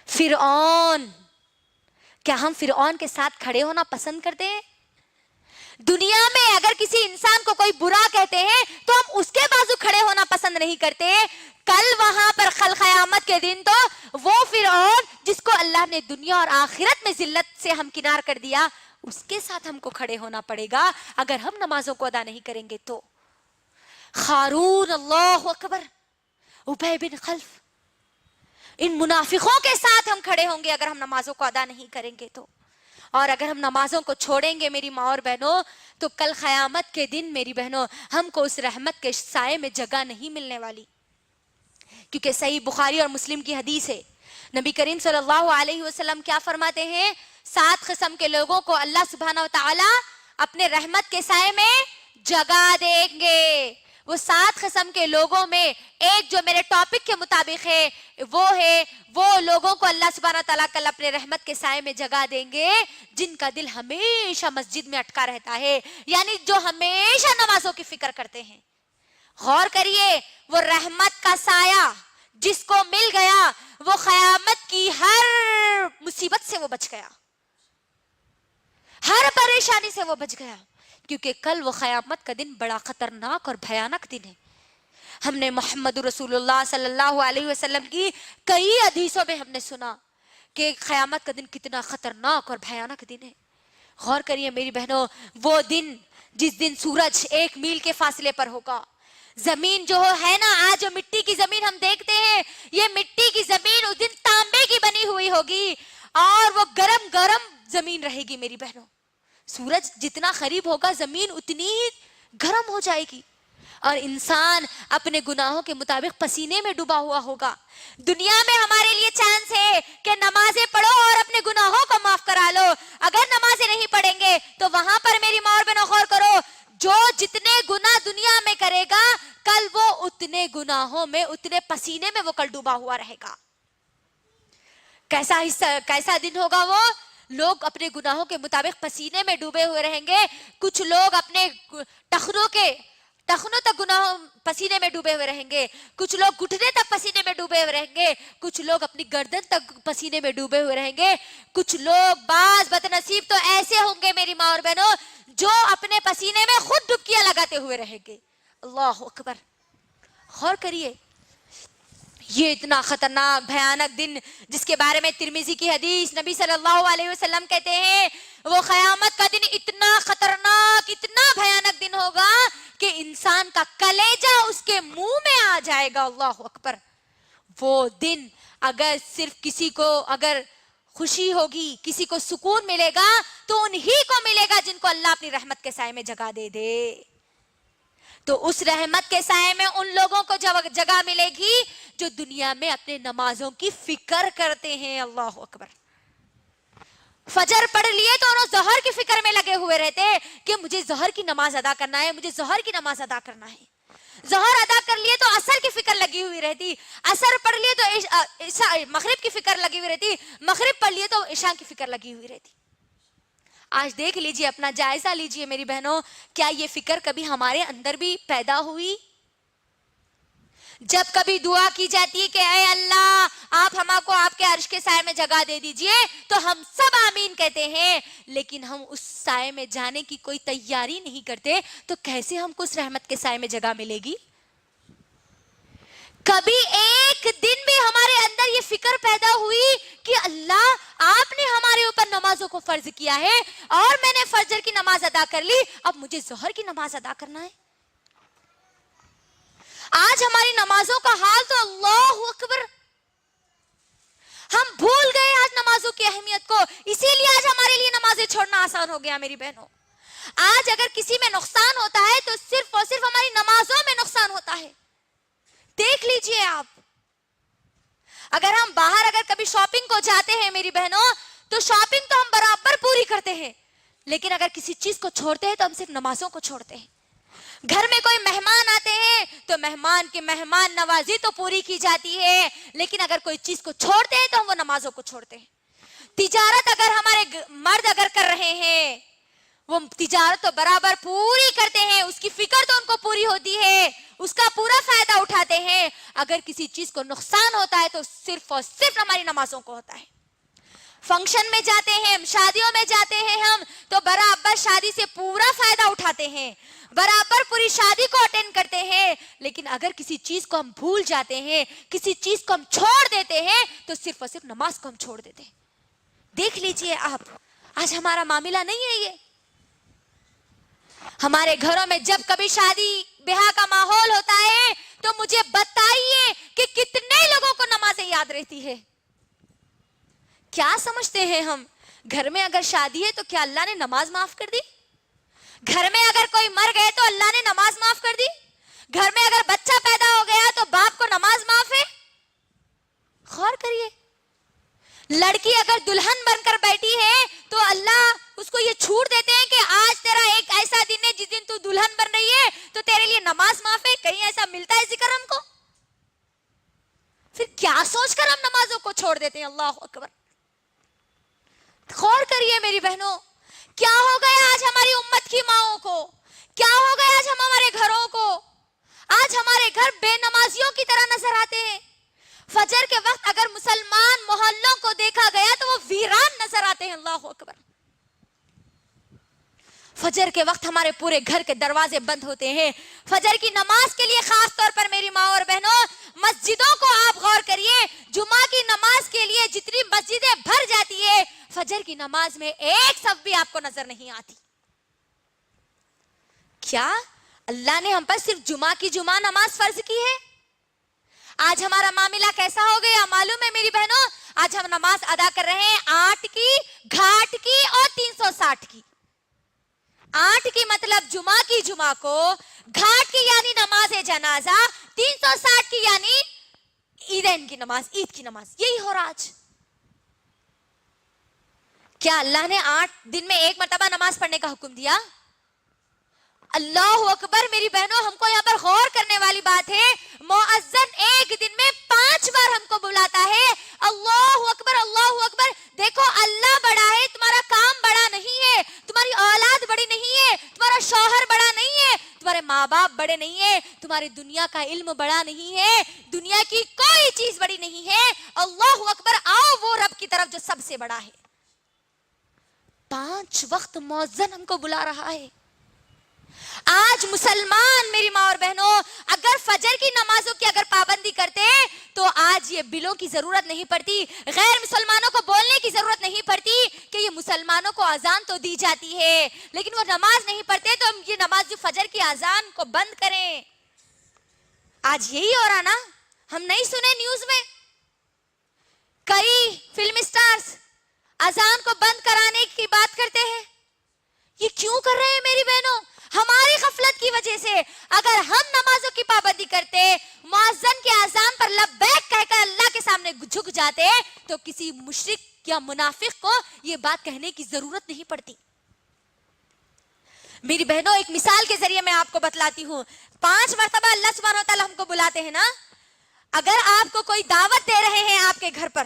فرعون، کیا ہم فرعون کے ساتھ کھڑے ہونا پسند کرتے ہیں؟ دنیا میں اگر کسی انسان کو کوئی برا کہتے ہیں تو ہم اس کے بازو کھڑے ہونا پسند نہیں کرتے. کل وہاں پر قیامت کے دن تو وہ فرعون جس کو اللہ نے دنیا اور آخرت میں ذلت سے ہمکنار کر دیا، اس کے ساتھ ہم کو کھڑے ہونا پڑے گا اگر ہم نمازوں کو ادا نہیں کریں گے تو. قارون، اللہ اکبر، ابی بن خلف، ان منافقوں کے ساتھ ہم کھڑے ہوں گے اگر ہم نمازوں کو ادا نہیں کریں گے تو. اور اگر ہم نمازوں کو چھوڑیں گے میری ماں اور بہنوں تو کل قیامت کے دن میری بہنوں ہم کو اس رحمت کے سائے میں جگہ نہیں ملنے والی. کیونکہ صحیح بخاری اور مسلم کی حدیث ہے، نبی کریم صلی اللہ علیہ وسلم کیا فرماتے ہیں؟ 7 قسم کے لوگوں کو اللہ سبحانہ و تعالی اپنے رحمت کے سائے میں جگہ دیں گے. وہ 7 قسم کے لوگوں میں ایک جو میرے ٹاپک کے مطابق ہے وہ لوگوں کو اللہ سبحانہ تعالیٰ کل اپنے رحمت کے سائے میں جگہ دیں گے جن کا دل ہمیشہ مسجد میں اٹکا رہتا ہے، یعنی جو ہمیشہ نمازوں کی فکر کرتے ہیں. غور کریے، وہ رحمت کا سایہ جس کو مل گیا وہ قیامت کی ہر مصیبت سے وہ بچ گیا، ہر پریشانی سے وہ بچ گیا، کیونکہ کل وہ قیامت کا دن بڑا خطرناک اور بھیانک دن ہے. ہم نے محمد رسول اللہ صلی اللہ علیہ وسلم کی کئی حدیثوں میں ہم نے سنا کہ قیامت کا دن کتنا خطرناک اور بھیانک دن ہے. غور کریے میری بہنوں، وہ دن جس دن سورج 1 میل کے فاصلے پر ہوگا، زمین جو ہے نا، آج جو مٹی کی زمین ہم دیکھتے ہیں، یہ مٹی کی زمین اس دن تانبے کی بنی ہوئی ہوگی اور وہ گرم گرم زمین رہے گی میری بہنوں. سورج جتنا قریب ہوگا زمین اتنی ہی گرم ہو جائے گی اور انسان اپنے گناہوں کے مطابق پسینے میں ڈوبا ہوا ہوگا. دنیا میں ہمارے لیے چانس ہے کہ نمازیں پڑھو اور اپنے گناہوں کو معاف کرا لو. اگر نمازیں نہیں پڑھیں گے تو وہاں پر میری ماں اور بہنوں غور کرو، جو جتنے گناہ دنیا میں کرے گا کل وہ اتنے گناہوں میں، اتنے پسینے میں وہ کل ڈوبا ہوا رہے گا. کیسا دن ہوگا وہ؟ لوگ اپنے گناہوں کے مطابق پسینے میں ڈوبے ہوئے رہیں گے. کچھ لوگ اپنے ٹخنوں تک گناہوں پسینے میں ڈوبے ہوئے رہیں گے، کچھ لوگ گھٹنے تک پسینے میں ڈوبے ہوئے رہیں گے، کچھ لوگ اپنی گردن تک پسینے میں ڈوبے ہوئے رہیں گے. کچھ لوگ بعض بدنصیب تو ایسے ہوں گے میری ماں اور بہنوں جو اپنے پسینے میں خود ڈبکیاں لگاتے ہوئے رہیں گے. اللہ اکبر. غور کریے، یہ اتنا خطرناک بھیانک دن جس کے بارے میں ترمذی کی حدیث نبی صلی اللہ علیہ وسلم کہتے ہیں وہ قیامت کا دن اتنا خطرناک، اتنا بھیانک دن ہوگا کہ انسان کا کلیجہ اس کے منہ میں آ جائے گا. اللہ اکبر. وہ دن اگر صرف کسی کو اگر خوشی ہوگی، کسی کو سکون ملے گا تو انہی کو ملے گا جن کو اللہ اپنی رحمت کے سائے میں جگہ دے دے. تو اس رحمت کے سائے میں ان لوگوں کو جگہ ملے گی جو دنیا میں اپنے نمازوں کی فکر کرتے ہیں. اللہ اکبر. فجر پڑھ لیے تو انہوں ظہر کی فکر میں لگے ہوئے رہتے کہ مجھے ظہر کی نماز ادا کرنا ہے، مجھے ظہر کی نماز ادا کرنا ہے. ظہر ادا کر لیے تو عصر کی فکر لگی ہوئی رہتی، عصر پڑھ لیے تو مغرب کی فکر لگی ہوئی رہتی، مغرب پڑھ لیے تو عشاء کی فکر لگی ہوئی رہتی. آج دیکھ لیجئے، اپنا جائزہ لیجئے میری بہنوں، کیا یہ فکر کبھی ہمارے اندر بھی پیدا ہوئی؟ جب کبھی دعا کی جاتی ہے کہ اے اللہ آپ ہمارے کو آپ کے عرش کے سائے میں جگہ دے دیجئے تو ہم سب آمین کہتے ہیں، لیکن ہم اس سائے میں جانے کی کوئی تیاری نہیں کرتے تو کیسے ہم کو اس رحمت کے سائے میں جگہ ملے گی؟ کبھی ایک دن بھی ہمارے اندر یہ فکر پیدا ہوئی کہ اللہ آپ نے ہمارے اوپر نمازوں کو فرض کیا ہے اور میں نے فجر کی نماز ادا کر لی، اب مجھے ظہر کی نماز ادا کرنا ہے؟ آج ہماری نمازوں کا حال تو اللہ اکبر، ہم بھول گئے آج نمازوں کی اہمیت کو، اسی لیے آج ہمارے لیے نمازیں چھوڑنا آسان ہو گیا میری بہنوں. آج اگر کسی میں نقصان ہوتا ہے تو صرف اور صرف ہماری نمازوں میں نقصان ہوتا ہے. دیکھ لیجئے آپ، اگر ہم باہر اگر کبھی شاپنگ کو جاتے ہیں میری بہنوں تو شاپنگ تو ہم برابر پوری کرتے ہیں، لیکن اگر کسی چیز کو چھوڑتے ہیں تو ہم صرف نمازوں کو چھوڑتے ہیں. گھر میں کوئی مہمان آتے ہیں تو مہمان کی مہمان نوازی تو پوری کی جاتی ہے، لیکن اگر کوئی چیز کو چھوڑتے ہیں تو ہم وہ نمازوں کو چھوڑتے ہیں. تجارت اگر ہمارے مرد اگر کر رہے ہیں، وہ تجارت تو برابر پوری کرتے ہیں, اس کی فکر تو ان کو پوری ہوتی ہے, اس کا پورا فائدہ اٹھاتے ہیں. اگر کسی چیز کو نقصان ہوتا ہے تو صرف اور صرف ہماری نمازوں کو ہوتا ہے. فنکشن میں جاتے ہیں, شادیوں میں جاتے ہیں ہم, تو برابر شادی سے پورا فائدہ اٹھاتے ہیں, برابر پوری شادی کو اٹینڈ کرتے ہیں. لیکن اگر کسی چیز کو ہم بھول جاتے ہیں, کسی چیز کو ہم چھوڑ دیتے ہیں, تو صرف اور صرف نماز کو ہم چھوڑ دیتے ہیں. دیکھ لیجئے آپ, آج ہمارا معاملہ نہیں ہے یہ. ہمارے گھروں میں جب کبھی شادی بیاہ کا ماحول ہوتا ہے تو مجھے بتائیے کہ کتنے لوگوں کو نمازیں یاد رہتی ہے. کیا سمجھتے ہیں ہم, گھر میں اگر شادی ہے تو کیا اللہ نے نماز معاف کر دی؟ گھر میں اگر کوئی مر گئے تو اللہ نے نماز معاف کر دی؟ گھر میں اگر بچہ پیدا ہو گیا تو باپ کو نماز معاف ہے؟ غور کریے. لڑکی اگر دلہن بن کر بیٹھی ہے تو اللہ اس کو یہ چھوٹ دیتے ہیں کہ آج تیرا ایک ایسا دن ہے جس دن تو دلہن بن رہی ہے تو تیرے لیے نماز معاف ہے. کہیں ایسا ملتا ہے ذکر ہم کو؟ پھر کیا سوچ کر ہم نمازوں کو چھوڑ دیتے ہیں؟ اللہ اکبر. غور کریے میری بہنوں, کیا ہو گیا آج ہماری امت کی ماؤں کو, کیا ہو گیا آج ہمارے گھروں کو. آج ہمارے گھر بے نمازیوں کی طرح نظر آتے ہیں. فجر کے وقت اگر مسلمان محلوں کو دیکھا گیا تو وہ ویران نظر آتے ہیں. اللہ اکبر. فجر کے وقت ہمارے پورے گھر کے دروازے بند ہوتے ہیں. فجر کی نماز کے لیے خاص طور پر میری ماں اور بہنوں, مسجدوں کو آپ غور کریے, جمعہ کی نماز کے لیے جتنی مسجدیں بھر جاتی ہے, فجر کی نماز میں ایک صف بھی آپ کو نظر نہیں آتی. کیا اللہ نے ہم پر صرف جمعہ کی جمعہ نماز فرض کی ہے؟ آج ہمارا معاملہ کیسا ہو گیا معلوم ہے میری بہنوں؟ آج ہم نماز ادا کر رہے ہیں 8 کی, گھاٹ کی اور 360 کی. 8 کی مطلب جمعہ کی جمعہ کو, گھاٹ کی یعنی نماز جنازہ, 360 کی یعنی عیدین کی نماز, عید کی نماز. یہی ہو رہا آج. کیا اللہ نے 8 دن میں ایک مرتبہ نماز پڑھنے کا حکم دیا؟ اللہ اکبر. میری بہنوں, ہم کو یہاں پر غور کرنے والی بات ہے, مؤذن ایک دن میں 5 بار ہم کو بلاتا ہے. اللہ اکبر, اللہ اکبر. دیکھو اللہ بڑا ہے, تمہارا کام بڑا نہیں ہے, تمہاری اولاد بڑی نہیں ہے, تمہارا شوہر بڑا نہیں ہے, تمہارے ماں باپ بڑے نہیں ہیں, تمہاری دنیا کا علم بڑا نہیں ہے, دنیا کی کوئی چیز بڑی نہیں ہے. اللہ اکبر. آؤ وہ رب کی طرف جو سب سے بڑا ہے. 5 وقت مؤذن ہم کو بلا رہا ہے. آج مسلمان میری ماں اور بہنوں اگر فجر کی نمازوں کی اگر پابندی کرتے تو آج یہ بلوں کی ضرورت نہیں پڑتی, غیر مسلمانوں کو بولنے کی ضرورت نہیں پڑتی کہ یہ مسلمانوں کو اذان تو دی جاتی ہے لیکن وہ نماز نہیں پڑھتے, تو ہم یہ نماز جو فجر کی اذان کو بند کریں. آج یہی ہو رہا نا, ہم نہیں سنے نیوز میں کئی فلم اسٹارز اذان کو بند کرانے کی بات کرتے ہیں. یہ کیوں کر رہے ہیں میری بہنوں؟ ہماری غفلت کی وجہ سے. اگر ہم نمازوں کی پابندی کرتے, مؤذن کے اذان پر لبیک کہہ کر اللہ کے سامنے جھک جاتے, تو کسی مشرک یا منافق کو یہ بات کہنے کی ضرورت نہیں پڑتی. میری بہنوں, ایک مثال کے ذریعے میں آپ کو بتلاتی ہوں. 5 مرتبہ اللہ سبحانہ وتعالی ہم کو بلاتے ہیں نا. اگر آپ کو کوئی دعوت دے رہے ہیں آپ کے گھر پر,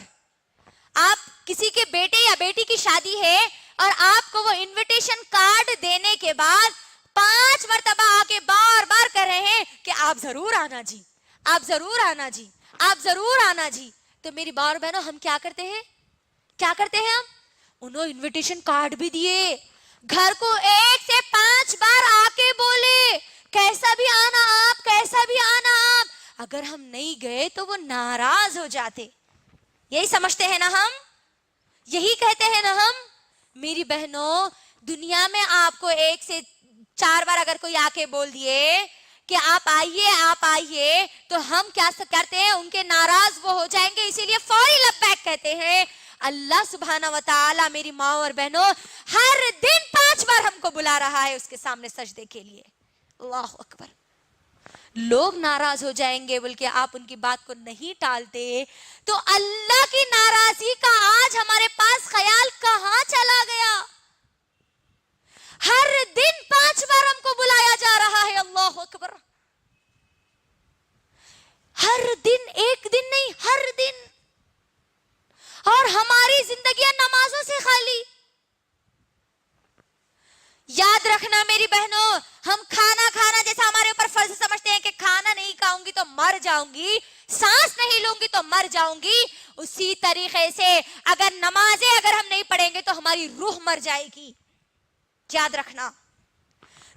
آپ کسی کے بیٹے یا بیٹی کی شادی ہے اور آپ کو وہ انویٹیشن کارڈ دینے کے بعد 5 مرتبہ آ کے بار بار کہہ رہے ہیں کہ آپ ضرور آنا جی, آپ ضرور آنا جی, آپ ضرور آنا جی, تو میری ماں اور بہنوں ہم کیا کرتے ہیں؟ کیا کرتے ہیں ہم؟ انہوں انویٹیشن کارڈ بھی دیے, گھر کو 1 سے 5 بار آ کے بولے کیسا بھی آنا آپ, کیسا بھی آنا آپ. اگر ہم نہیں گئے تو وہ ناراض ہو جاتے. یہی سمجھتے ہیں نا ہم, یہی کہتے ہیں نا ہم. میری بہنوں, دنیا میں آپ کو 1 سے 4 بار اگر کوئی آ کے بول دیے کہ آپ آئیے, تو ہم کیا کرتے ہیں؟ ان کے ناراض وہ ہو جائیں گے, اسی لیے فوری لبیک کہتے ہیں. اللہ سبحانہ وتعالی میری ماں اور بہنوں ہر دن 5 بار ہم کو بلا رہا ہے اس کے سامنے سجدے کے لیے. اللہ اکبر. لوگ ناراض ہو جائیں گے بلکہ آپ ان کی بات کو نہیں ٹالتے, تو اللہ کی ناراضی کا آج ہمارے پاس خیال کہاں چلا گیا؟ ہر دن 5 بار ہم کو بلایا جا رہا ہے. اللہ اکبر. ہر دن, ایک دن نہیں, ہر دن. اور ہماری زندگیاں نمازوں سے خالی. میری بہنوں ہم کھانا کھانا جیسا ہمارے اوپر فرض سمجھتے ہیں کہ کھانا نہیں کھاؤں گی تو مر جاؤں گی, سانس نہیں لوں گی تو مر جاؤں گی, اسی طریقے سے اگر نمازیں اگر ہم نہیں پڑھیں گے تو ہماری روح مر جائے گی. یاد رکھنا,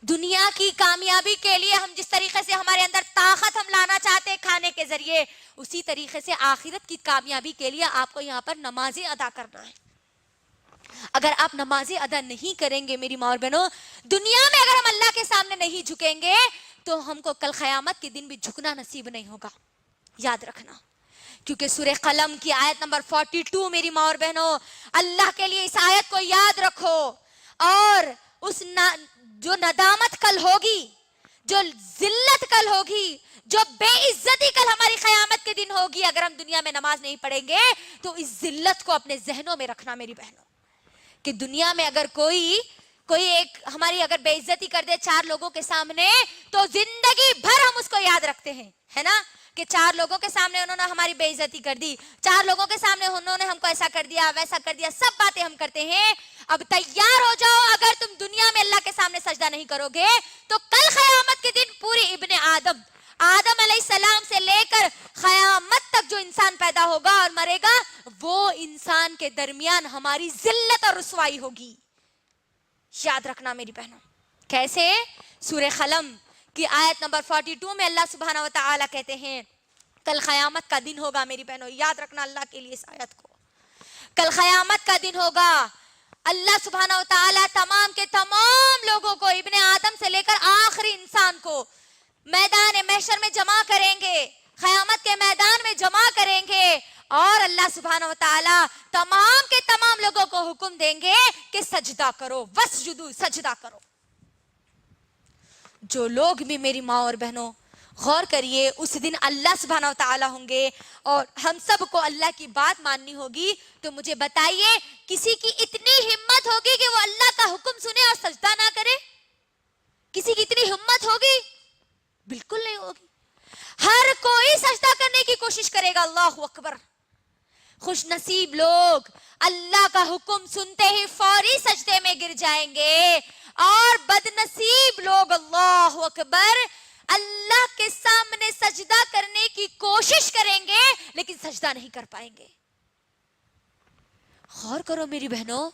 دنیا کی کامیابی کے لیے ہم جس طریقے سے ہمارے اندر طاقت ہم لانا چاہتے ہیں کھانے کے ذریعے, اسی طریقے سے آخرت کی کامیابی کے لیے آپ کو یہاں پر نمازیں ادا کرنا ہے. اگر آپ نمازیں ادا نہیں کریں گے میری ماں اور بہنوں, دنیا میں اگر ہم اللہ کے سامنے نہیں جھکیں گے تو ہم کو کل قیامت کے دن بھی جھکنا نصیب نہیں ہوگا. یاد رکھنا, کیونکہ سورہ قلم کی آیت نمبر 42 میری ماں اور بہنوں, اللہ کے لیے اس آیت کو یاد رکھو. اور اس جو ندامت کل ہوگی, جو ذلت کل ہوگی, جو بے عزتی کل ہماری قیامت کے دن ہوگی اگر ہم دنیا میں نماز نہیں پڑھیں گے, تو اس ذلت کو اپنے ذہنوں میں رکھنا میری بہنوں, کہ دنیا میں اگر کوئی ایک ہماری اگر بے عزتی کر دے 4 لوگوں کے سامنے, تو زندگی بھر ہم اس کو یاد رکھتے ہیں, ہے نا, کہ 4 لوگوں کے سامنے انہوں نے ہماری بے عزتی کر دی, 4 لوگوں کے سامنے انہوں نے ہم کو ایسا کر دیا ویسا کر دیا, سب باتیں ہم کرتے ہیں. اب تیار ہو جاؤ, اگر تم دنیا میں اللہ کے سامنے سجدہ نہیں کرو گے تو کل قیامت کے دن پوری ابن آدم علیہ السلام سے لے کر قیامت تک جو انسان پیدا ہوگا اور مرے گا, وہ انسان کے درمیان ہماری ذلت اور رسوائی ہوگی. یاد رکھنا میری بہنوں. کیسے؟ سورہ قلم کی آیت نمبر 42 میں اللہ سبحانہ و تعالی کہتے ہیں کل قیامت کا دن ہوگا میری بہنوں. یاد رکھنا اللہ کے لیے اس آیت کو, کل قیامت کا دن ہوگا. اللہ سبحانہ و تعالی تمام کے تمام لوگوں کو, ابن آدم سے لے کر آخری انسان کو میدان محشر میں جمع کریں گے, قیامت کے میدان میں جمع کریں گے, اور اللہ سبحانہ و تعالی تمام کے تمام لوگوں کو حکم دیں گے کہ سجدہ کرو, وسجدو, سجدہ کرو. جو لوگ بھی میری ماں اور بہنوں غور کریے, اس دن اللہ سبحانہ و تعالی ہوں گے اور ہم سب کو اللہ کی بات ماننی ہوگی. تو مجھے بتائیے, کسی کی اتنی ہمت ہوگی کہ وہ اللہ کا حکم سنے اور سجدہ نہ کرے؟ کسی کی اتنی ہمت ہوگی؟ بالکل نہیں ہوگی. ہر کوئی سجدہ کرنے کی کوشش کرے گا. اللہ اکبر. خوش نصیب لوگ اللہ کا حکم سنتے ہی فوری سجدے میں گر جائیں گے, اور بد نصیب لوگ اللہ اکبر اللہ کے سامنے سجدہ کرنے کی کوشش کریں گے لیکن سجدہ نہیں کر پائیں گے. غور کرو میری بہنوں,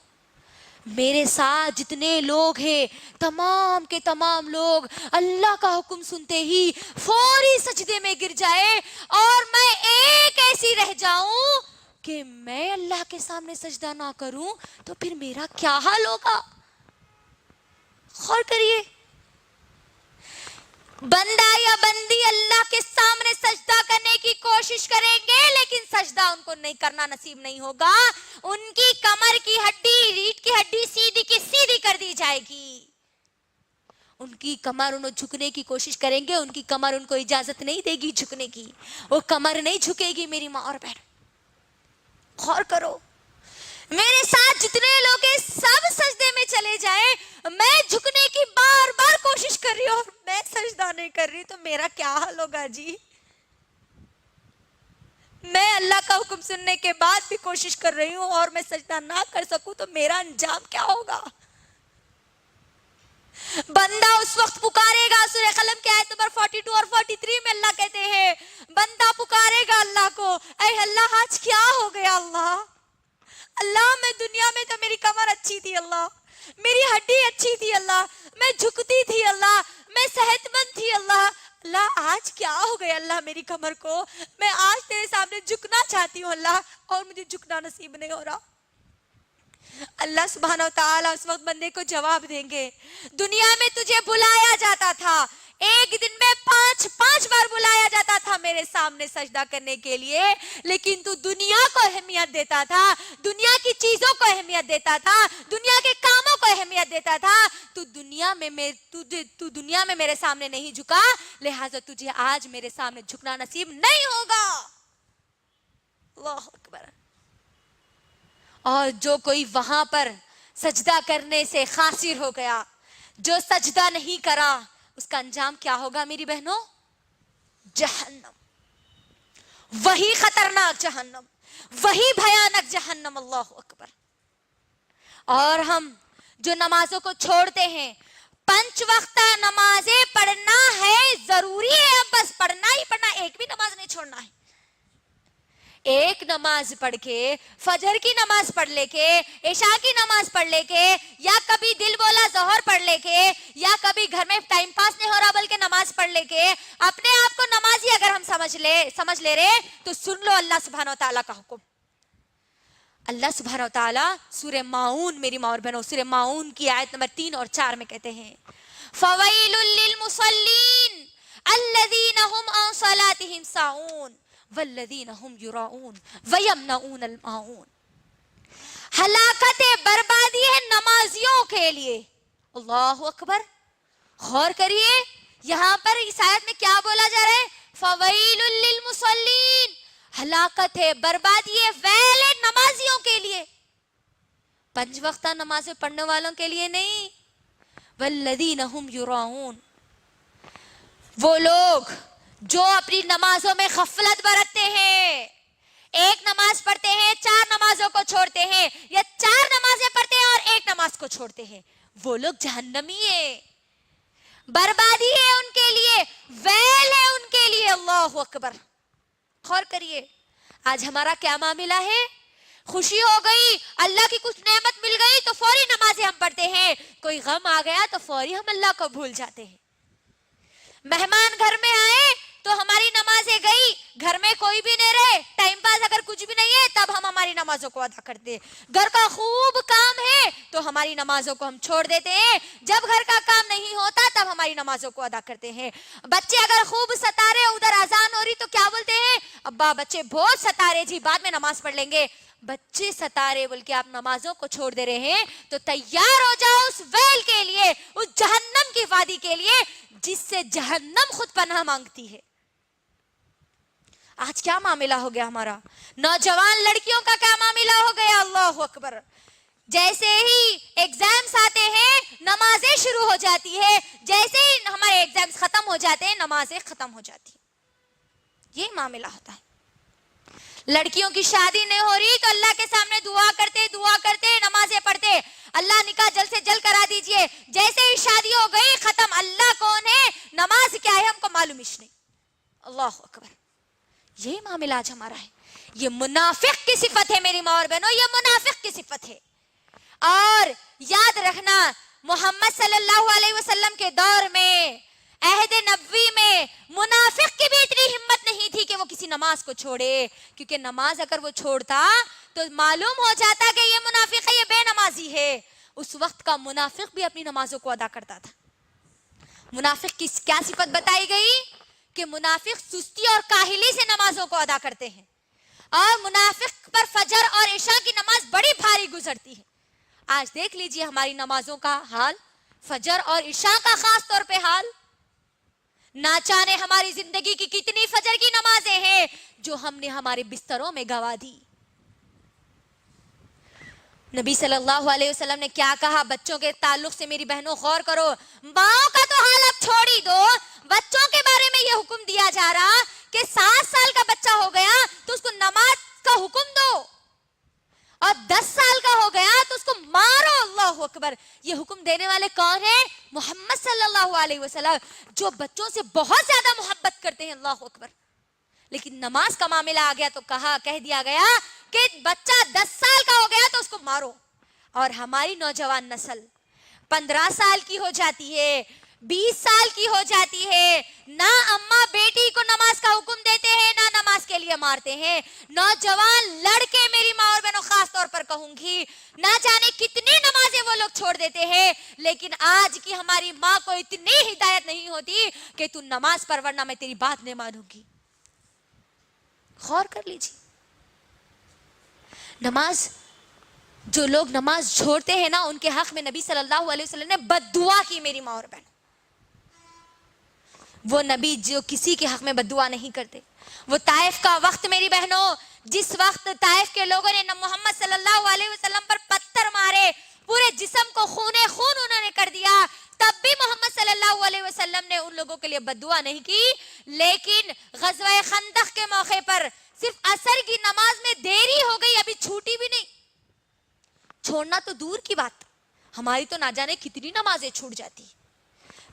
میرے ساتھ جتنے لوگ ہیں تمام کے تمام لوگ اللہ کا حکم سنتے ہی فوری سجدے میں گر جائے, اور میں ایک ایسی رہ جاؤں کہ میں اللہ کے سامنے سجدہ نہ کروں تو پھر میرا کیا حال ہوگا. غور کریے, بندہ یا بندی اللہ کے سامنے سجدہ کرنے کی کوشش کریں گے لیکن سجدہ ان کو نہیں کرنا نصیب نہیں ہوگا. ان کی کمر کی ہڈی, ریڑھ کی ہڈی سیدھی کی سیدھی کر دی جائے گی. ان کی کمر انہوں جھکنے کی کوشش کریں گے, ان کی کمر ان کو اجازت نہیں دے گی جھکنے کی, وہ کمر نہیں جھکے گی میری ماں اور بہن. غور کرو, میرے ساتھ جتنے لوگ ہیں سب سجدے میں چلے جائیں, میں جھکنے کی بار بار کوشش کر رہی ہوں اور میں سجدہ نہیں کر رہی, تو میرا کیا حال ہوگا جی. میں اللہ کا حکم سننے کے بعد بھی کوشش کر رہی ہوں اور میں سجدہ نہ کر سکوں تو میرا انجام کیا ہوگا. بندہ اس وقت پکارے گا, سورہ قلم کی آیت نمبر 42 اور 43 میں اللہ کہتے ہیں بندہ پکارے گا اللہ کو, اے اللہ آج کیا ہو گیا. اللہ میں دنیا میں تو میری کمر اچھی تھی, اللہ میری ہڈی اچھی تھی, اللہ میں جھکتی تھی, اللہ میں صحت مند تھی, اللہ آج کیا ہو گیا اللہ میری کمر کو, میں آج تیرے سامنے جھکنا چاہتی ہوں اللہ, اور مجھے جھکنا نصیب نہیں ہو رہا. اللہ سبحانہ و تعالیٰ اس وقت بندے کو جواب دیں گے, دنیا میں تجھے بلایا جاتا تھا, ایک دن میں 5 بار بلایا جاتا تھا میرے سامنے سجدہ کرنے کے لیے, لیکن تو دنیا کو اہمیت دیتا تھا, دنیا کی چیزوں کو اہمیت دیتا تھا, دنیا کے کاموں کو اہمیت دیتا تھا. تو دنیا میں میرے سامنے نہیں جھکا, لہٰذا تجھے آج میرے سامنے جھکنا نصیب نہیں ہوگا. اللہ اکبر. اور جو کوئی وہاں پر سجدہ کرنے سے قاصر ہو گیا, جو سجدہ نہیں کرا, اس کا انجام کیا ہوگا میری بہنوں؟ جہنم. وہی خطرناک جہنم, وہی بھیانک جہنم. اللہ اکبر. اور ہم جو نمازوں کو چھوڑتے ہیں, 5 وقتہ نمازیں پڑھنا ہے، ضروری ہے، اب بس پڑھنا ہی پڑھنا، ایک بھی نماز نہیں چھوڑنا ہے. ایک نماز پڑھ کے، فجر کی نماز پڑھ لے کے، عشاء کی نماز پڑھ لے کے، یا کبھی دل بولا ظہر پڑھ لے کے، یا کبھی گھر میں ٹائم پاس نہیں ہو رہا بلکہ نماز پڑھ لے کے، اپنے آپ کو نمازی اگر ہم سمجھ لے رہے تو سن لو اللہ سبحانہ و تعالیٰ کا حکم. اللہ سبحانہ و تعالیٰ سورہ ماؤن، میری ماں اور بہنوں، سورہ ماؤن کی آیت نمبر 3 اور 4 میں کہتے ہیں فَوَيْلٌ لِّلْمُصَلِّينَ الَّذِينَ هُمْ عَن صَلَاتِهِمْ سَاهُونَ وَالَّذِينَ هُمْ يُرَاءُونَ وَيَمْنَعُونَ الْمَاعُونَ. ہلاکت بربادی ہے نمازیوں کے لیے. اللہ اکبر. غور کریے یہاں پر اس آیت میں کیا بولا جا رہا ہے؟ فَوَيْلٌ لِّلْمُصَلِّينَ. ہلاکت ہے، بربادی ہے، ویل ہے نمازیوں کے لیے. 5 وقتہ نمازیں پڑھنے والوں کے لیے نہیں. وَالَّذِينَ هُمْ يُرَاءُونَ. وہ لوگ جو اپنی نمازوں میں غفلت برتتے ہیں، ایک نماز پڑھتے ہیں 4 نمازوں کو چھوڑتے ہیں، یا 4 نمازیں پڑھتے ہیں اور 1 نماز کو چھوڑتے ہیں، وہ لوگ جہنمی ہیں. بربادی ہے ان کے لیے، ویل ہے ان کے لیے. اللہ اکبر. غور کریے آج ہمارا کیا معاملہ ہے؟ خوشی ہو گئی، اللہ کی کچھ نعمت مل گئی تو فوری نمازیں ہم پڑھتے ہیں، کوئی غم آ گیا تو فوری ہم اللہ کو بھول جاتے ہیں. مہمان گھر میں آئے تو ہماری نمازیں گئی، گھر میں کوئی بھی نہیں رہے، ٹائم پاس اگر کچھ بھی نہیں ہے تب ہم ہماری نمازوں کو ادا کرتے ہیں. گھر کا خوب کام ہے تو ہماری نمازوں کو ہم چھوڑ دیتے ہیں، جب گھر کا کام نہیں ہوتا تب ہماری نمازوں کو ادا کرتے ہیں. بچے اگر خوب ستا رہے، ادھر اذان ہو رہی تو کیا بولتے ہیں؟ ابا بچے بہت ستا رہے جی، بعد میں نماز پڑھ لیں گے. بچے ستارے بول کے آپ نمازوں کو چھوڑ دے رہے ہیں تو تیار ہو جاؤ اس ویل کے لیے، اس جہنم کی وادی کے لیے جس سے جہنم خود پناہ مانگتی ہے. آج کیا معاملہ ہو گیا ہمارا؟ نوجوان لڑکیوں کا کیا معاملہ ہو گیا؟ اللہ اکبر. جیسے ہی ایگزامز آتے ہیں نمازیں شروع ہو جاتی ہے، جیسے ہی ہمارے ایگزامز ختم ہو جاتے ہیں نمازیں ختم ہو جاتی ہیں. یہ معاملہ ہوتا ہے. لڑکیوں کی شادی نہیں ہو رہی تو اللہ کے سامنے دعا کرتے نمازیں پڑھتے، اللہ نکاح جلد سے جلد کرا دیجئے. جیسے ہی شادی ہو گئی ختم، اللہ کون ہے، نماز کیا ہے ہم کو معلوم ہی نہیں. اللہ اکبر. یہی معاملہ آج ہمارا ہے. یہ منافق کی صفت ہے میری ماں اور بہنوں، یہ منافق کی صفت ہے. اور یاد رکھنا محمد صلی اللہ علیہ وسلم کے دور میں، عہد نبوی میں، منافق کی بھی اتنی ہمت نہیں تھی کہ وہ کسی نماز کو چھوڑے، کیونکہ نماز اگر وہ چھوڑتا تو معلوم ہو جاتا کہ یہ منافق ہے، یہ بے نمازی ہے. اس وقت کا منافق بھی اپنی نمازوں کو ادا کرتا تھا. منافق کی کیا صفت بتائی گئی؟ کہ منافق سستی اور کاہلی سے نمازوں کو ادا کرتے ہیں، اور منافق پر فجر اور عشاء کی نماز بڑی بھاری گزرتی ہے. آج دیکھ لیجئے ہماری نمازوں کا حال، فجر اور عشاء کا خاص طور پہ حال. نہ جانے ہماری زندگی کی کتنی فجر کی نمازیں ہیں جو ہم نے ہمارے بستروں میں گوا دی. نبی صلی اللہ علیہ وسلم نے کیا کہا بچوں کے تعلق سے؟ میری بہنوں غور کرو. ماؤں کا تو حال اب چھوڑ ہی دو، بچوں کے بارے میں یہ حکم دیا جا رہا کہ 7 سال کا بچہ ہو گیا تو اس کو نماز کا حکم دو، اور 10 سال کا ہو گیا تو اس کو مارو. اللہ اکبر. یہ حکم دینے والے کون ہیں؟ محمد صلی اللہ علیہ وسلم، جو بچوں سے بہت زیادہ محبت کرتے ہیں. اللہ اکبر. لیکن نماز کا معاملہ آ گیا تو کہہ دیا گیا کہ بچہ 10 سال کا ہو گیا تو اس کو مارو. اور ہماری نوجوان نسل 15 سال کی ہو جاتی ہے، 20 سال کی ہو جاتی ہے، نہ اماں بیٹی کو نماز کا حکم دیتے ہیں نہ نماز کے لیے مارتے ہیں. نوجوان لڑکے، میری ماں اور بہنوں خاص طور پر کہوں گی، نہ جانے کتنی نمازیں وہ لوگ چھوڑ دیتے ہیں، لیکن آج کی ہماری ماں کو اتنی ہدایت نہیں ہوتی کہ تو نماز پڑھ ورنہ میں تیری بات نہیں مانوں گی. غور کر لیجیے. نماز، جو لوگ نماز چھوڑتے ہیں نا ان کے حق میں نبی صلی اللہ علیہ وسلم نے بد دعا کی. میری ماں اور بہن، وہ نبی جو کسی کے حق میں بد دعا نہیں کرتے. وہ طائف کا وقت میری بہنوں، جس وقت طائف کے لوگوں نے محمد صلی اللہ علیہ وسلم پر پتھر مارے، پورے جسم کو خون انہوں نے کر دیا، تب بھی محمد صلی اللہ علیہ وسلم نے ان لوگوں کے لیے بد دعا نہیں کی. لیکن غزوہ خندق کے موقع پر صرف عصر کی نماز میں دیری ہو گئی، ابھی چھوٹی بھی نہیں. چھوڑنا تو دور کی بات، ہماری تو نہ جانے کتنی نمازیں چھوٹ جاتی.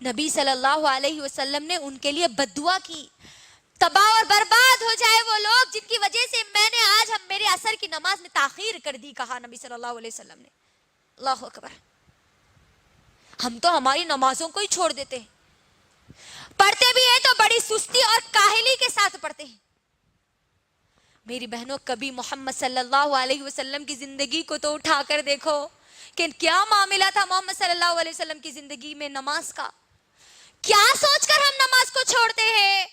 نبی صلی اللہ علیہ وسلم نے ان کے لیے بددعا کی، تباہ اور برباد ہو جائے وہ لوگ جن کی وجہ سے میں نے آج میرے عصر کی نماز میں تاخیر کر دی، کہا نبی صلی اللہ علیہ وسلم نے۔ اللہ اکبر۔ ہم تو ہماری نمازوں کو ہی چھوڑ دیتے ہیں، پڑھتے بھی ہیں تو بڑی سستی اور کاہلی کے ساتھ پڑھتے ہیں۔ میری بہنوں، کبھی محمد صلی اللہ علیہ وسلم کی زندگی کو تو اٹھا کر دیکھو کہ کیا معاملہ تھا محمد صلی اللہ علیہ وسلم کی زندگی میں نماز کا۔ کیا سوچ کر ہم نماز کو چھوڑتے ہیں؟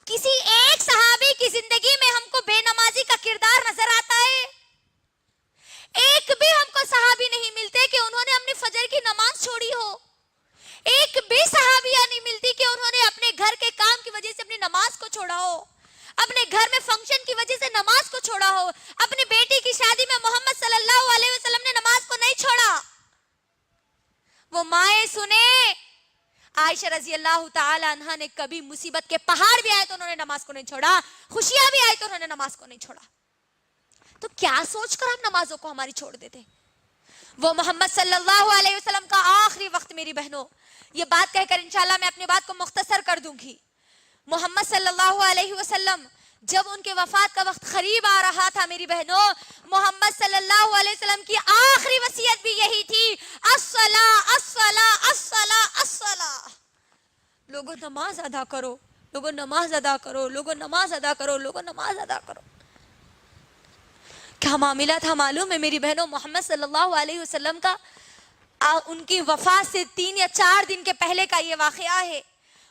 کسی ایک صحابی کی زندگی میں ہم کو بے نمازی کا کردار نظر آتا ہے؟ ایک بھی ہم کو صحابی نہیں ملتے کہ انہوں نے اپنی فجر کی نماز چھوڑی ہو۔ ایک بھی صحابیہ نہیں ملتی کہ انہوں نے اپنے گھر کے کام کی وجہ سے اپنی نماز کو چھوڑا ہو، اپنے گھر میں فنکشن کی وجہ سے نماز کو چھوڑا ہو۔ اپنی بیٹی کی شادی میں محمد صلی اللہ علیہ وسلم نے نماز کو نہیں چھوڑا۔ وہ مائیں سنیں، عائشہ رضی اللہ تعالی عنہا نے کبھی مصیبت کے پہاڑ بھی آئے تو انہوں نے نماز کو نہیں چھوڑا، خوشیاں بھی آئے تو انہوں نے نماز کو نہیں چھوڑا۔ تو کیا سوچ کر ہم نمازوں کو ہماری چھوڑ دیتے؟ وہ محمد صلی اللہ علیہ وسلم کا آخری وقت، میری بہنوں، یہ بات کہہ کر انشاءاللہ میں اپنی بات کو مختصر کر دوں گی۔ محمد صلی اللہ علیہ وسلم جب ان کے وفات کا وقت قریب آ رہا تھا، میری بہنوں، محمد صلی اللہ علیہ وسلم کی آخری وصیت بھی یہی تھی، الصلاۃ الصلاۃ الصلاۃ الصلاۃ۔ لوگوں نماز ادا کرو، لوگوں نماز ادا کرو، لوگوں نماز ادا کرو، لوگوں نماز ادا کرو۔ کیا معاملہ تھا معلوم ہے میری بہنوں؟ محمد صلی اللہ علیہ وسلم کا ان کی وفات سے 3 یا 4 دن کے پہلے کا یہ واقعہ ہے۔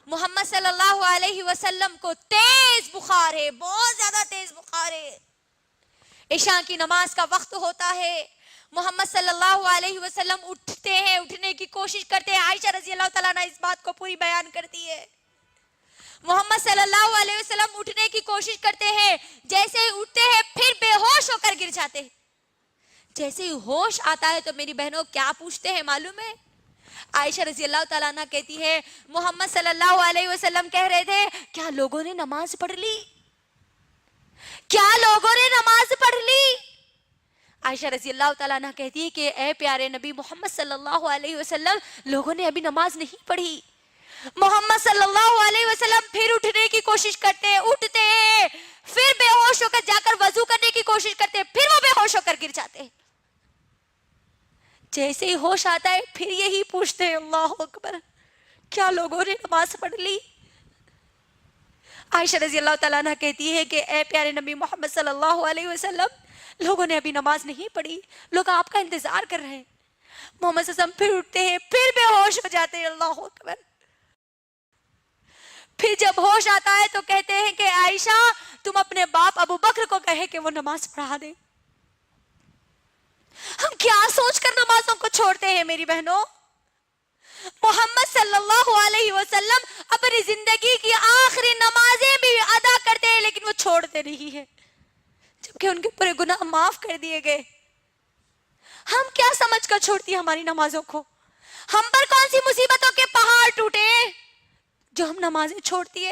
محمد صلی اللہ علیہ وسلم کو تیز بخار ہے، بہت زیادہ تیز بخار ہے۔ عشاء کی نماز کا وقت ہوتا ہے، محمد صلی اللہ علیہ وسلم اٹھتے ہیں، اٹھنے کی کوشش کرتے ہیں۔ عائشہ رضی اللہ تعالیٰ عنہ اس بات کو پوری بیان کرتی ہے۔ محمد صلی اللہ علیہ وسلم اٹھنے کی کوشش کرتے ہیں، جیسے ہی اٹھتے ہیں پھر بے ہوش ہو کر گر جاتے ہیں۔ جیسے ہی ہوش آتا ہے تو میری بہنوں کیا پوچھتے ہیں معلوم ہے؟ عائشہ رضی اللہ تعالیٰ عنہ کہتی ہے، محمد صلی اللہ علیہ وسلم کہہ رہے تھے، کیا لوگوں نے نماز پڑھ لی؟ کیا لوگوں نے نماز پڑھ لی؟ عائشہ رضی اللہ تعالیٰ عنہ کہتی ہے کہ اے پیارے نبی محمد صلی اللہ علیہ وسلم، لوگوں نے ابھی نماز نہیں پڑھی۔ محمد صلی اللہ علیہ وسلم پھر اٹھنے کی کوشش کرتے ہیں، اٹھتے ہیں، پھر بے ہوش ہو کر جا کر وضو کرنے کی کوشش کرتے ہیں، پھر وہ بے ہوش ہو کر گر جاتے ہیں۔ جیسے ہی ہوش آتا ہے پھر یہی پوچھتے ہیں، اللہ اکبر، کیا لوگوں نے نماز پڑھ لی؟ عائشہ رضی اللہ تعالیٰ عنہ کہتی ہے کہ اے پیارے نبی محمد صلی اللہ علیہ وسلم، لوگوں نے ابھی نماز نہیں پڑھی، لوگ آپ کا انتظار کر رہے ہیں۔ محمد صلی اللہ علیہ وسلم پھر اٹھتے ہیں، پھر بے ہوش ہو جاتے ہیں، اللہ اکبر۔ پھر جب ہوش آتا ہے تو کہتے ہیں کہ عائشہ، تم اپنے باپ ابو بکر کو کہے کہ وہ نماز پڑھا دے۔ ہم کیا سوچ کر نمازوں کو چھوڑتے ہیں میری بہنوں؟ محمد صلی اللہ علیہ وسلم اپنی زندگی کی آخری نمازیں بھی ادا کرتے ہیں لیکن وہ چھوڑتے نہیں ہیں، جبکہ ان کے پورے گناہ معاف کر دیے گئے۔ ہم کیا سمجھ کر چھوڑتی ہیں ہماری نمازوں کو؟ ہم پر کون سی مصیبتوں کے پہاڑ ٹوٹے جو ہم نمازیں چھوڑتی ہے؟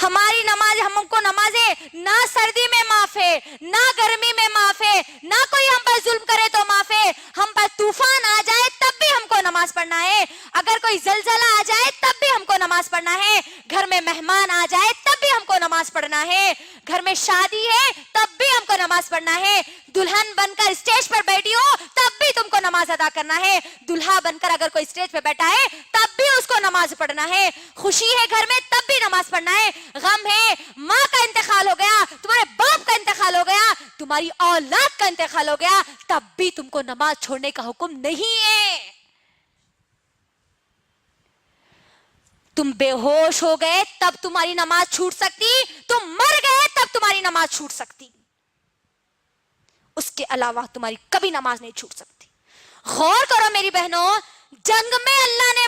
ہماری نماز، ہم کو نمازیں نہ سردی میں معاف ہے، نہ گرمی میں معاف ہے، نہ کوئی ہم پر ظلم کرے تو معاف ہے۔ ہم پر طوفان آ جائے تب بھی ہم کو نماز پڑھنا ہے، اگر کوئی زلزلہ آ جائے تب بھی ہم کو نماز پڑھنا ہے، گھر میں مہمان آ جائے تب بھی ہم کو نماز پڑھنا ہے، گھر میں شادی ہے تب بھی ہم کو نماز پڑھنا ہے، دلہن بن کر اسٹیج پر بیٹھی ہو تب بھی تم کو نماز ادا کرنا ہے، دلہا بن کر اگر کوئی اسٹیج پہ بیٹھا ہے تب بھی اس کو نماز پڑھنا ہے، خوشی ہے گھر میں تب بھی نماز پڑھنا ہے، غم ہے، ماں کا انتقال ہو گیا، تمہارے باپ کا انتقال ہو گیا، تمہاری اولاد کا انتقال ہو گیا، تب بھی تم کو نماز چھوڑنے کا حکم نہیں ہے۔ تم بے ہوش ہو گئے تب تمہاری نماز چھوٹ سکتی، تم مر گئے تب تمہاری نماز چھوٹ سکتی، اس کے علاوہ تمہاری کبھی نماز نہیں چھوٹ سکتی۔ غور کرو میری بہنوں، جنگ میں اللہ نے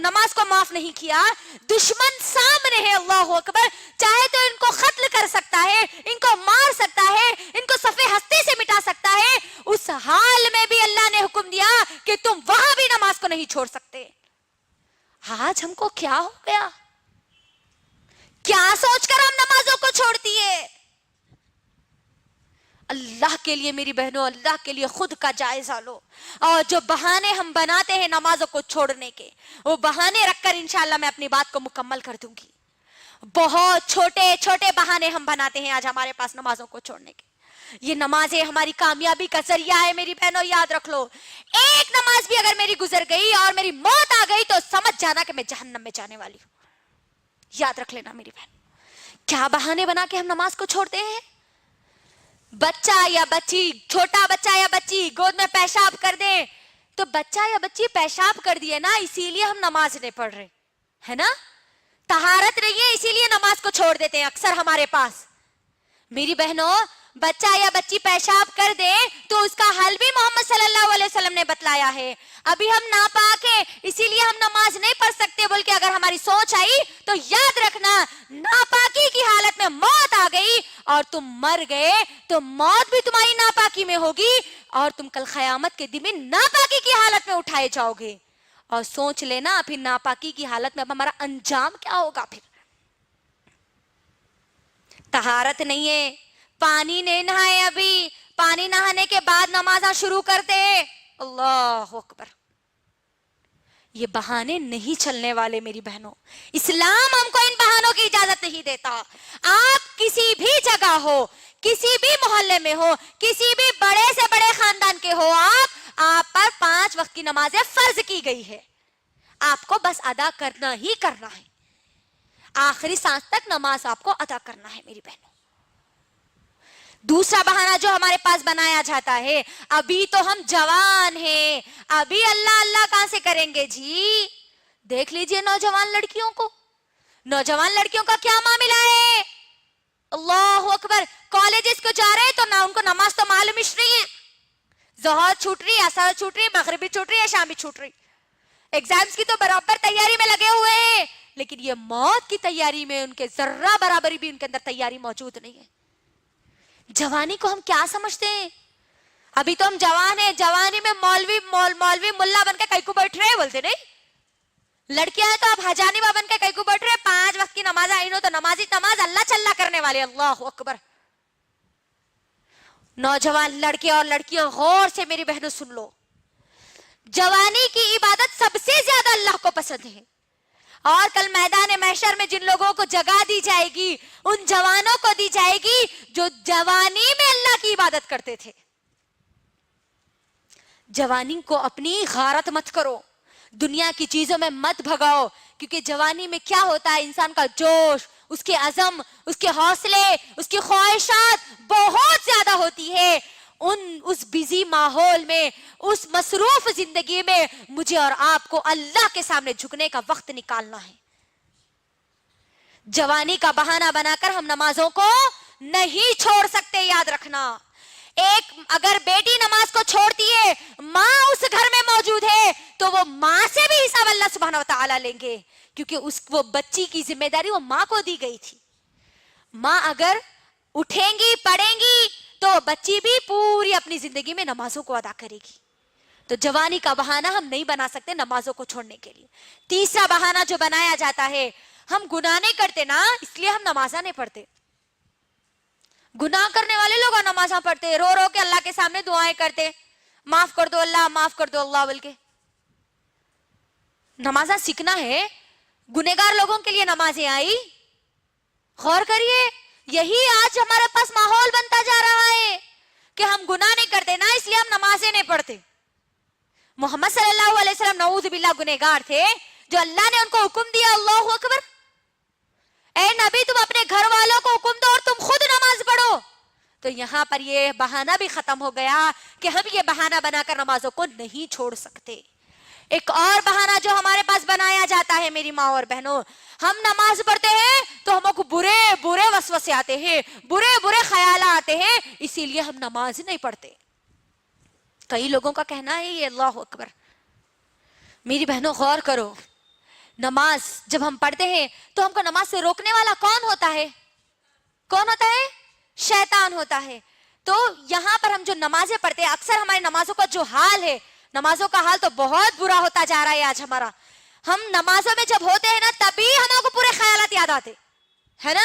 نماز کو معاف نہیں کیا، دشمن سامنے ہے، اللہ اکبر، چاہے تو ان کو قتل کر سکتا ہے، ان کو مار سکتا ہے، ان کو صفحے ہستی سے مٹا سکتا ہے، اس حال میں بھی اللہ نے حکم دیا کہ تم وہاں بھی نماز کو نہیں چھوڑ سکتے۔ آج ہم کو کیا ہو گیا؟ کیا سوچ کر ہم نمازوں کو چھوڑتی ہے؟ اللہ کے لیے میری بہنوں، اللہ کے لیے خود کا جائزہ لو. اور جو بہانے ہم بناتے ہیں نمازوں کو چھوڑنے کے، وہ بہانے رکھ کر انشاءاللہ میں اپنی بات کو مکمل کر دوں گی. بہت چھوٹے چھوٹے بہانے ہم بناتے ہیں آج ہمارے پاس نمازوں کو چھوڑنے کے. یہ نمازیں ہماری کامیابی کا ذریعہ ہے میری بہنوں، یاد رکھ لو. ایک نماز بھی اگر میری گزر گئی اور میری موت آ گئی تو سمجھ جانا کہ میں جہنم میں جانے والی ہوں. یاد رکھ لینا میری بہن. کیا بہانے بنا کے ہم نماز کو چھوڑتے ہیں؟ بچہ یا بچی، چھوٹا بچہ یا بچی گود میں پیشاب کر دے تو بچہ یا بچی پیشاب کر دیے نا، اسی لیے ہم نماز نہیں پڑھ رہے ہے نا. طہارت نہیں ہے اسی لیے نماز کو چھوڑ دیتے ہیں اکثر ہمارے پاس. میری بہنوں، بچہ یا بچی پیشاب کر دے تو اس کا حل بھی محمد صلی اللہ علیہ وسلم نے بتلایا ہے. ابھی ہم ناپاک ہیں اسی لیے ہم نماز نہیں پڑھ سکتے بول کے اگر ہماری سوچ آئی تو یاد رکھنا، ناپاکی کی حالت میں موت آ گئی اور تم مر گئے تو موت بھی تمہاری ناپاکی میں ہوگی اور تم کل قیامت کے دن میں ناپاکی کی حالت میں اٹھائے جاؤ گے. اور سوچ لینا پھر ناپاکی کی حالت میں اب ہمارا انجام کیا ہوگا. پھر طہارت نہیں ہے، پانی نہیں نہائے، ابھی پانی نہانے کے بعد نمازاں شروع کرتے. اللہ اکبر. یہ بہانے نہیں چلنے والے میری بہنوں. اسلام ہم کو ان بہانوں کی اجازت نہیں دیتا. آپ کسی بھی جگہ ہو، کسی بھی محلے میں ہو، کسی بھی بڑے سے بڑے خاندان کے ہو، آپ پر 5 وقت کی نمازیں فرض کی گئی ہے. آپ کو بس ادا کرنا ہی کرنا ہے. آخری سانس تک نماز آپ کو ادا کرنا ہے میری بہنوں. دوسرا بہانہ جو ہمارے پاس بنایا جاتا ہے، ابھی تو ہم جوان ہیں، ابھی اللہ اللہ کہاں سے کریں گے جی. دیکھ لیجئے نوجوان لڑکیوں کو، نوجوان لڑکیوں کا کیا معاملہ ہے. اللہ اکبر. کالجز کو جا رہے ہیں تو نہ ان کو نماز تو معلوم ہی نہیں ہے. ظہر چھوٹ رہی ہے، عصر چھوٹ رہی ہے، مغربی چھوٹ رہی ہے، شام بھی چھوٹ رہی. ایگزامز کی تو برابر تیاری میں لگے ہوئے ہیں، لیکن یہ موت کی تیاری میں ان کے ذرہ برابری بھی ان کے اندر تیاری موجود نہیں ہے. جوانی کو ہم کیا سمجھتے ہیں؟ ابھی تو ہم جوان ہیں، جوانی میں مولوی ملا بن کے کئی کو بیٹھ رہے ہیں بولتے نہیں. لڑکیاں ہیں تو اب حجانی بن کے کئی کو بیٹھ رہے ہیں. 5 وقت کی نماز آئی تو نماز اللہ چلا کرنے والے. اللہ اکبر. نوجوان لڑکے اور لڑکیاں غور سے میری بہنوں سن لو. جوانی کی عبادت سب سے زیادہ اللہ کو پسند ہے. اور کل میدان محشر میں جن لوگوں کو جگہ دی جائے گی ان جوانوں کو دی جائے گی جو جوانی میں اللہ کی عبادت کرتے تھے. جوانی کو اپنی غارت مت کرو، دنیا کی چیزوں میں مت بھگاؤ، کیونکہ جوانی میں کیا ہوتا ہے، انسان کا جوش، اس کے عزم، اس کے حوصلے، اس کی خواہشات بہت زیادہ ہوتی ہے. اس بیزی ماحول میں، اس مصروف زندگی میں مجھے اور آپ کو اللہ کے سامنے جھکنے کا وقت نکالنا ہے. جوانی کا بہانہ بنا کر ہم نمازوں کو نہیں چھوڑ سکتے. یاد رکھنا، ایک اگر بیٹی نماز کو چھوڑتی ہے، ماں اس گھر میں موجود ہے تو وہ ماں سے بھی حساب اللہ سبحانہ و تعالیٰ لیں گے، کیونکہ وہ بچی کی ذمہ داری وہ ماں کو دی گئی تھی. ماں اگر اٹھیں گی، پڑھیں گی تو بچی بھی پوری اپنی زندگی میں نمازوں کو ادا کرے گی. تو جوانی کا بہانہ ہم نہیں بنا سکتے نمازوں کو چھوڑنے کے لیے. تیسرا بہانہ جو بنایا جاتا ہے، ہم گناہ نہیں کرتے نا اس لیے ہم نمازاں نہیں پڑھتے. گناہ کرنے والے لوگ نمازاں پڑھتے، رو رو کے اللہ کے سامنے دعائیں کرتے، معاف کر دو اللہ، معاف کر دو اللہ بول کے. نمازاں سیکھنا ہے، گنہگار لوگوں کے لیے نمازیں آئی. غور کریے، یہی آج ہمارے پاس ماحول بنتا جا رہا ہے کہ ہم گناہ نہیں کرتے نا اس لیے ہم نمازیں نہیں پڑھتے. محمد صلی اللہ علیہ وسلم نعوذ باللہ گنہگار تھے جو اللہ نے ان کو حکم دیا. اللہ اکبر. اے نبی تم اپنے گھر والوں کو حکم دو اور تم خود نماز پڑھو. تو یہاں پر یہ بہانہ بھی ختم ہو گیا کہ ہم یہ بہانہ بنا کر نمازوں کو نہیں چھوڑ سکتے. ایک اور بہانہ جو ہمارے پاس بنایا جاتا ہے میری ماں اور بہنوں، ہم نماز پڑھتے ہیں تو ہم کو برے برے وسوسے آتے ہیں، برے برے خیالات آتے ہیں، اسی لیے ہم نماز نہیں پڑھتے. کئی لوگوں کا کہنا ہے یہ. اللہ اکبر. میری بہنوں غور کرو، نماز جب ہم پڑھتے ہیں تو ہم کو نماز سے روکنے والا کون ہوتا ہے؟ کون ہوتا ہے؟ شیطان ہوتا ہے. تو یہاں پر ہم جو نمازیں پڑھتے ہیں، اکثر ہماری نمازوں کا جو حال ہے، نمازوں کا حال تو بہت برا ہوتا جا رہا ہے آج ہمارا. ہم نمازوں میں جب ہوتے ہیں نا تبھی ہمارے کو پورے خیالات یاد آتے ہے نا.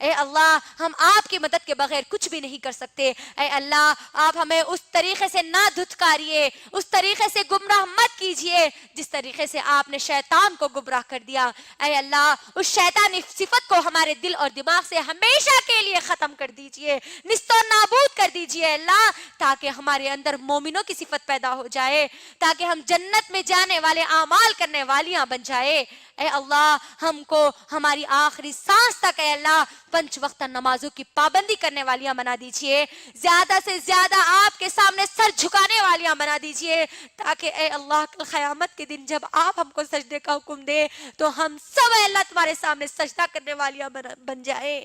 اے اللہ ہم آپ کی مدد کے بغیر کچھ بھی نہیں کر سکتے. اے اللہ آپ ہمیں اس طریقے سے نہ دھتکاریے, اس طریقے سے گمراہ مت کیجئے جس طریقے سے آپ نے شیطان کو گمراہ کر دیا. اے اللہ اس شیطانی صفت کو ہمارے دل اور دماغ سے ہمیشہ کے لیے ختم کر دیجئے, نیست و نابود کر دیجئے اللہ, تاکہ ہمارے اندر مومنوں کی صفت پیدا ہو جائے, تاکہ ہم جنت میں جانے والے اعمال کرنے والیاں بن جائے. اے اللہ ہم کو ہماری آخری سانس تک اے اللہ 5 وقت نمازوں کی پابندی کرنے والیاں بنا دیجئے, زیادہ سے زیادہ آپ کے سامنے سر جھکانے والیاں بنا دیجئے, تاکہ اے اللہ کل قیامت کے دن جب آپ ہم کو سجدے کا حکم دے تو ہم سب اے اللہ تمہارے سامنے سجدہ کرنے والیاں بن جائے.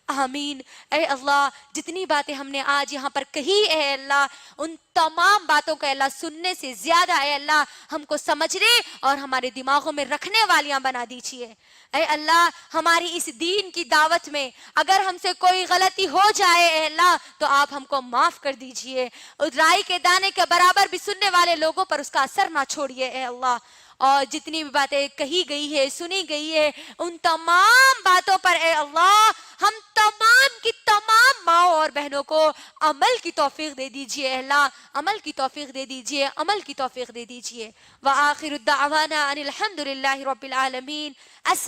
آمین. اے اللہ جتنی باتیں ہم نے آج یہاں پر کہی اے اللہ ان تمام باتوں کو اے اللہ سننے سے زیادہ اے اللہ ہم کو سمجھنے اور ہمارے دماغوں میں رکھنے والیاں بنا دیجئے. اے اللہ ہماری اس دین کی دعوت میں اگر ہم سے کوئی غلطی ہو جائے اے اللہ تو آپ ہم کو معاف کر دیجئے. رائی کے دانے کے برابر بھی سننے والے لوگوں پر اس کا اثر نہ چھوڑیے اے اللہ. اور جتنی بھی باتیں کہی گئی ہے سنی گئی ہے ان تمام باتوں پر اے اللہ ہم تمام کی تمام ماؤں اور بہنوں کو عمل کی توفیق دے دیجئے اے اللہ, عمل کی توفیق دے دیجئے, عمل کی توفیق دے دیجئے. وآخر الدعوانا ان الحمد للہ رب العالمین.